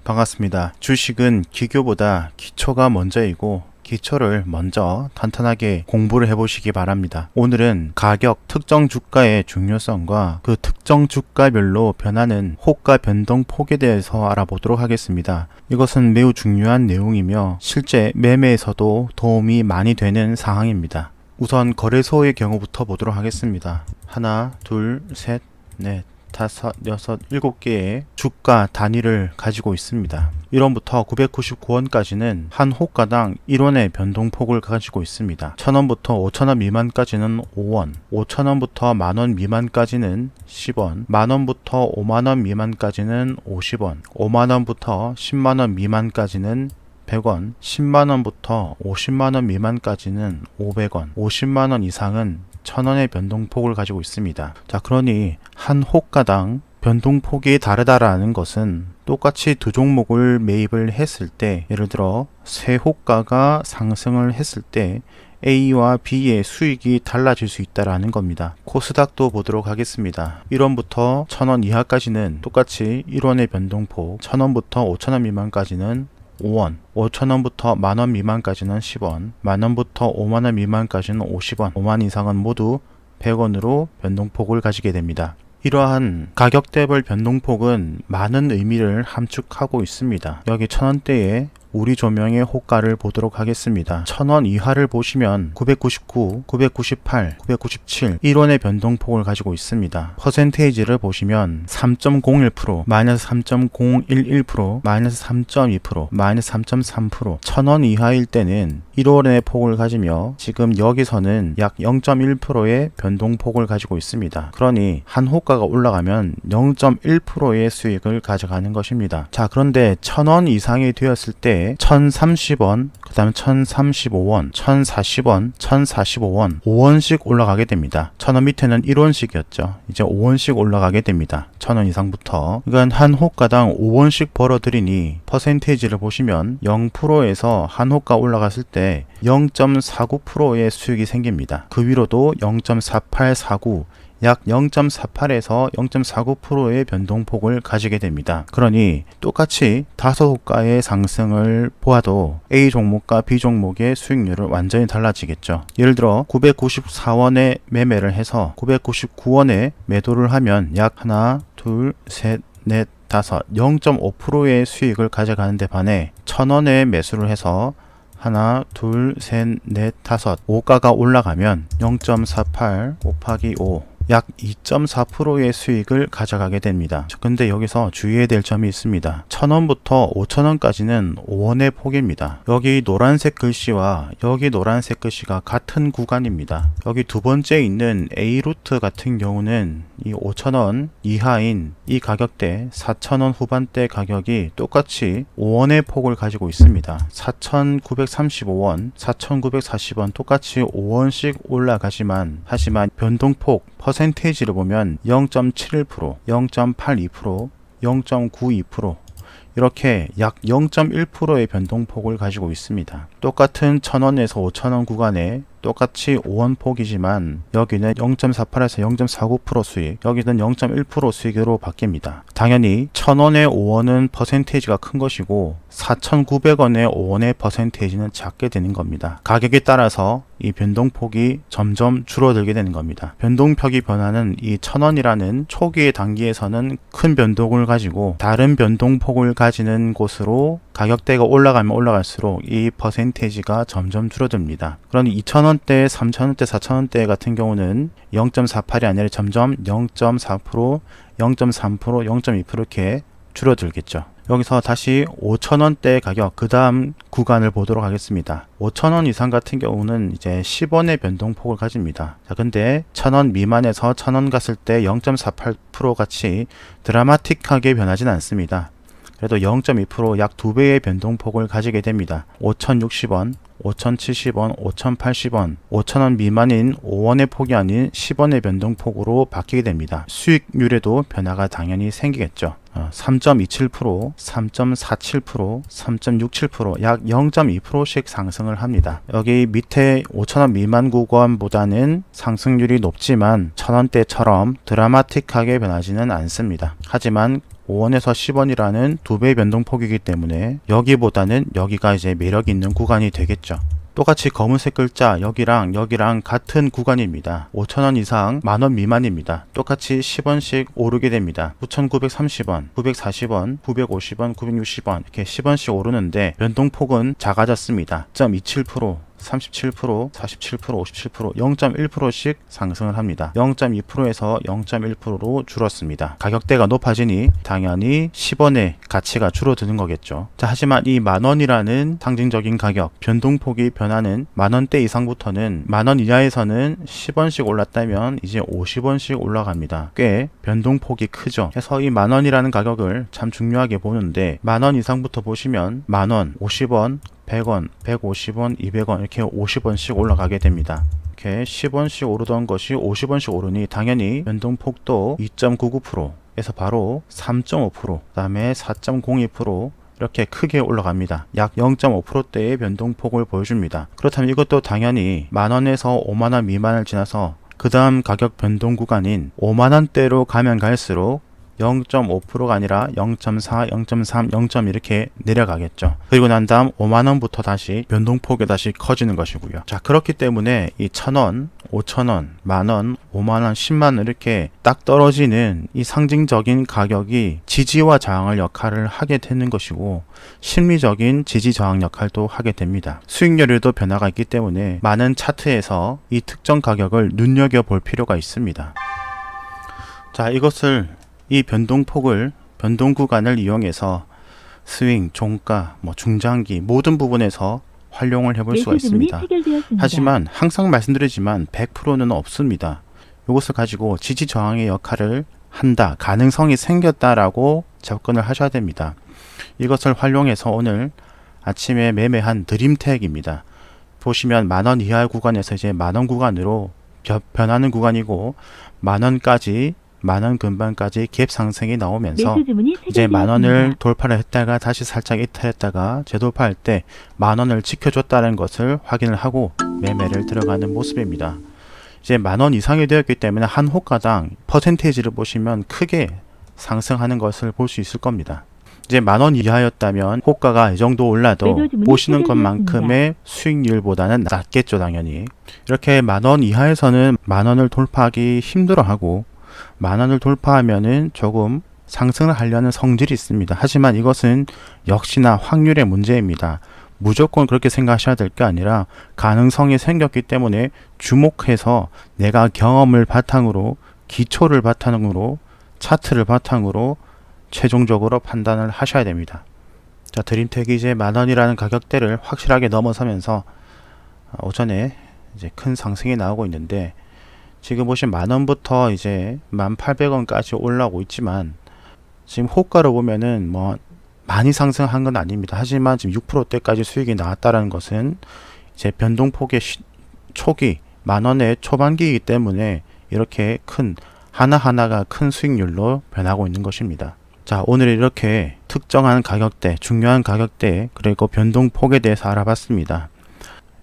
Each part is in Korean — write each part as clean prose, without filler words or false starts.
반갑습니다. 주식은 기교보다 기초가 먼저이고 기초를 먼저 탄탄하게 공부를 해보시기 바랍니다. 오늘은 가격 특정 주가의 중요성과 그 특정 주가별로 변하는 호가 변동폭에 대해서 알아보도록 하겠습니다. 이것은 매우 중요한 내용이며 실제 매매에서도 도움이 많이 되는 사항입니다. 우선 거래소의 경우부터 보도록 하겠습니다. 하나, 둘, 셋, 넷, 다섯, 여섯, 일곱 개의 주가 단위를 가지고 있습니다. 1원부터 999원까지는 한 호가당 1원의 변동폭을 가지고 있습니다. 1000원부터 5000원 미만까지는 5원, 5000원부터 만원 미만까지는 10원, 만원부터 5만원 미만까지는 50원, 5만원부터 10만원 미만까지는 100원, 10만원부터 50만원 미만까지는 500원, 50만원 이상은 1000원의 변동폭을 가지고 있습니다. 자, 그러니 한 호가당 변동폭이 다르다라는 것은 똑같이 두 종목을 매입을 했을 때, 예를 들어 세 호가가 상승을 했을 때 A와 B의 수익이 달라질 수 있다라는 겁니다. 코스닥도 보도록 하겠습니다. 1원부터 1000원 이하까지는 똑같이 1원의 변동폭, 1000원부터 5000원 미만까지는 5원, 5000원부터 만원 미만까지는 10원, 만원부터 5만원 미만까지는 50원, 5만 이상은 모두 100원으로 변동폭을 가지게 됩니다. 이러한 가격대별 변동폭은 많은 의미를 함축하고 있습니다. 여기 1000원대에 우리 조명의 호가를 보도록 하겠습니다. 1000원 이하를 보시면 999, 998, 997, 1원의 변동폭을 가지고 있습니다. 퍼센테이지를 보시면 3.01%, 마이너스 3.011%, 마이너스 3.2%, 마이너스 3.3%, 1000원 이하일 때는 1원의 폭을 가지며 지금 여기서는 약 0.1%의 변동폭을 가지고 있습니다. 그러니 한 호가가 올라가면 0.1%의 수익을 가져가는 것입니다. 자, 그런데 1000원 이상이 되었을 때 1030원, 그 다음에 1035원, 1040원, 1045원, 5원씩 올라가게 됩니다. 1000원 밑에는 1원씩이었죠. 이제 5원씩 올라가게 됩니다. 1000원 이상부터. 그러니까 한 호가당 5원씩 벌어들이니 퍼센테이지를 보시면 0%에서 한 호가 올라갔을 때 0.49%의 수익이 생깁니다. 그 위로도 0.4849, 약 0.48에서 0.49%의 변동폭을 가지게 됩니다. 그러니 똑같이 5호가의 상승을 보아도 A 종목과 B 종목의 수익률은 완전히 달라지겠죠. 예를 들어 994원에 매매를 해서 999원에 매도를 하면 약 하나, 둘, 셋, 넷, 다섯, 0.5%의 수익을 가져가는 데 반해 1000원에 매수를 해서 하나, 둘, 셋, 넷, 다섯, 5가가 올라가면 0.48 곱하기 5, 약 2.4%의 수익을 가져가게 됩니다. 근데 여기서 주의해야 될 점이 있습니다. 1000원부터 5000원까지는 5원의 폭입니다. 여기 노란색 글씨와 여기 노란색 글씨가 같은 구간입니다. 여기 두 번째 있는 A루트 같은 경우는 이 5000원 이하인 이 가격대 4000원 후반대 가격이 똑같이 5원의 폭을 가지고 있습니다. 4935원, 4940원 똑같이 5원씩 올라가지만 하지만 변동폭 퍼센테이지를 보면 0.71%, 0.82%, 0.92% 이렇게 약 0.1%의 변동폭을 가지고 있습니다. 똑같은 1000원에서 5000원 구간에 똑같이 5원 폭이지만 여기는 0.48에서 0.49% 수익, 여기는 0.1% 수익으로 바뀝니다. 당연히 1000원의 5원은 퍼센테이지가 큰 것이고 4900원의 5원의 퍼센테이지는 작게 되는 겁니다. 가격에 따라서 이 변동폭이 점점 줄어들게 되는 겁니다. 변동폭이 변하는 이 1000원이라는 초기의 단계에서는 큰 변동을 가지고 다른 변동폭을 가지는 곳으로 가격대가 올라가면 올라갈수록 이 퍼센테이지가 점점 줄어듭니다. 그러니 2000원대, 3000원대, 4000원대 같은 경우는 0.48이 아니라 점점 0.4%, 0.3%, 0.2% 이렇게 줄어들겠죠. 여기서 다시 5000원대 가격, 그 다음 구간을 보도록 하겠습니다. 5000원 이상 같은 경우는 이제 10원의 변동폭을 가집니다. 자, 근데 1000원 미만에서 1000원 갔을 때 0.48% 같이 드라마틱하게 변하진 않습니다. 그래도 0.2% 약 2배의 변동폭을 가지게 됩니다. 5060원, 5070원, 5080원, 5000원 미만인 5원의 폭이 아닌 10원의 변동폭으로 바뀌게 됩니다. 수익률에도 변화가 당연히 생기겠죠. 3.27%, 3.47%, 3.67%, 약 0.2%씩 상승을 합니다. 여기 밑에 5,000원 미만 구간보다는 상승률이 높지만 1000원대처럼 드라마틱하게 변하지는 않습니다. 하지만 5원에서 10원이라는 2배의 변동폭이기 때문에 여기보다는 여기가 이제 매력 있는 구간이 되겠죠. 똑같이 검은색 글자 여기랑 여기랑 같은 구간입니다. 5,000원 이상 만원 미만입니다. 똑같이 10원씩 오르게 됩니다. 9,930원, 940원, 950원, 960원 이렇게 10원씩 오르는데 변동폭은 작아졌습니다. 0.27%, 37%, 47%, 57%, 0.1%씩 상승을 합니다. 0.2%에서 0.1%로 줄었습니다. 가격대가 높아지니 당연히 10원의 가치가 줄어드는 거겠죠. 자, 하지만 이 만원이라는 상징적인 가격, 변동폭이 변하는 만원대 이상부터는 만원 이하에서는 10원씩 올랐다면 이제 50원씩 올라갑니다. 꽤 변동폭이 크죠. 그래서 이 만원이라는 가격을 참 중요하게 보는데 만원 이상부터 보시면 만원, 50원, 100원, 150원, 200원 이렇게 50원씩 올라가게 됩니다. 이렇게 10원씩 오르던 것이 50원씩 오르니 당연히 변동폭도 2.99%에서 바로 3.5%, 그 다음에 4.02% 이렇게 크게 올라갑니다. 약 0.5%대의 변동폭을 보여줍니다. 그렇다면 이것도 당연히 만원에서 5만원 미만을 지나서 그 다음 가격 변동 구간인 5만원대로 가면 갈수록 0.5%가 아니라 0.4, 0.3, 0. 이렇게 내려가겠죠. 그리고 난 다음 5만원부터 다시 변동폭이 다시 커지는 것이고요. 자, 그렇기 때문에 이 1,000원, 5,000원, 만원, 5만원, 10만원 이렇게 딱 떨어지는 이 상징적인 가격이 지지와 저항을 역할을 하게 되는 것이고 심리적인 지지 저항 역할도 하게 됩니다. 수익률에도 변화가 있기 때문에 많은 차트에서 이 특정 가격을 눈여겨볼 필요가 있습니다. 자, 이것을 이 변동폭을 변동 구간을 이용해서 스윙, 종가, 중장기 모든 부분에서 활용을 해볼 수가 있습니다. 하지만 항상 말씀드리지만 100%는 없습니다. 이것을 가지고 지지 저항의 역할을 한다, 가능성이 생겼다라고 접근을 하셔야 됩니다. 이것을 활용해서 오늘 아침에 매매한 드림텍입니다. 보시면 만원 이하 구간에서 이제 만원 구간으로 변하는 구간이고 만원까지 만원 근반까지 갭 상승이 나오면서 이제 만원을 돌파를 했다가 다시 살짝 이탈했다가 재돌파할 때 만원을 지켜줬다는 것을 확인을 하고 매매를 들어가는 모습입니다. 이제 만원 이상이 되었기 때문에 한 호가당 퍼센테이지를 보시면 크게 상승하는 것을 볼 수 있을 겁니다. 이제 만원 이하였다면 호가가 이 정도 올라도 보시는 것만큼의 수익률보다는 낮겠죠, 당연히. 이렇게 만원 이하에서는 만원을 돌파하기 힘들어하고 만원을 돌파하면은 조금 상승을 하려는 성질이 있습니다. 하지만 이것은 역시나 확률의 문제입니다. 무조건 그렇게 생각하셔야 될 게 아니라 가능성이 생겼기 때문에 주목해서 내가 경험을 바탕으로, 기초를 바탕으로, 차트를 바탕으로 최종적으로 판단을 하셔야 됩니다. 자, 드림텍이 이제 만원이라는 가격대를 확실하게 넘어서면서 오전에 이제 큰 상승이 나오고 있는데 지금 보시면 만원부터 이제 1,800원까지 올라오고 있지만 지금 호가로 보면은 많이 상승한 건 아닙니다. 하지만 지금 6%대까지 수익이 나왔다는 것은 이제 변동폭의 초기 만원의 초반기이기 때문에 이렇게 큰 하나하나가 큰 수익률로 변하고 있는 것입니다. 자, 오늘 이렇게 특정한 가격대, 중요한 가격대 그리고 변동폭에 대해서 알아봤습니다.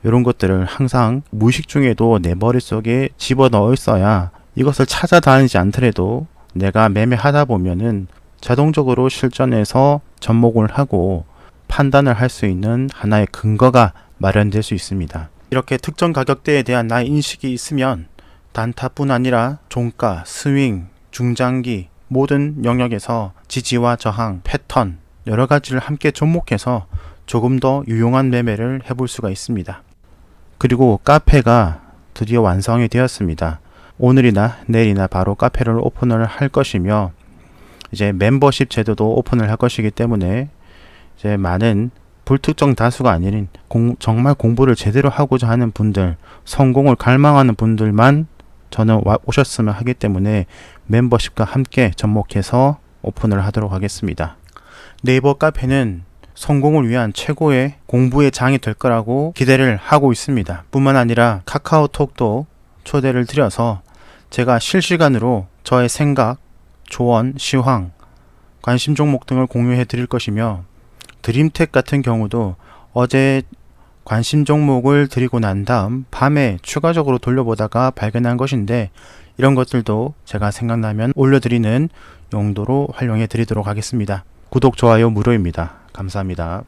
이런 것들을 항상 무의식 중에도 내 머릿속에 집어넣어 있어야 이것을 찾아다니지 않더라도 내가 매매하다 보면은 자동적으로 실전에서 접목을 하고 판단을 할 수 있는 하나의 근거가 마련될 수 있습니다. 이렇게 특정 가격대에 대한 나의 인식이 있으면 단타뿐 아니라 종가, 스윙, 중장기 모든 영역에서 지지와 저항, 패턴 여러 가지를 함께 접목해서 조금 더 유용한 매매를 해볼 수가 있습니다. 그리고 카페가 드디어 완성이 되었습니다. 오늘이나 내일이나 바로 카페를 오픈을 할 것이며 이제 멤버십 제도도 오픈을 할 것이기 때문에 이제 많은 불특정 다수가 아닌 정말 공부를 제대로 하고자 하는 분들, 성공을 갈망하는 분들만 저는 오셨으면 하기 때문에 멤버십과 함께 접목해서 오픈을 하도록 하겠습니다. 네이버 카페는 성공을 위한 최고의 공부의 장이 될 거라고 기대를 하고 있습니다. 뿐만 아니라 카카오톡도 초대를 드려서 제가 실시간으로 저의 생각, 조언, 시황, 관심 종목 등을 공유해 드릴 것이며 드림텍 같은 경우도 어제 관심 종목을 드리고 난 다음 밤에 추가적으로 돌려보다가 발견한 것인데 이런 것들도 제가 생각나면 올려드리는 용도로 활용해 드리도록 하겠습니다. 구독, 좋아요 무료입니다. 감사합니다.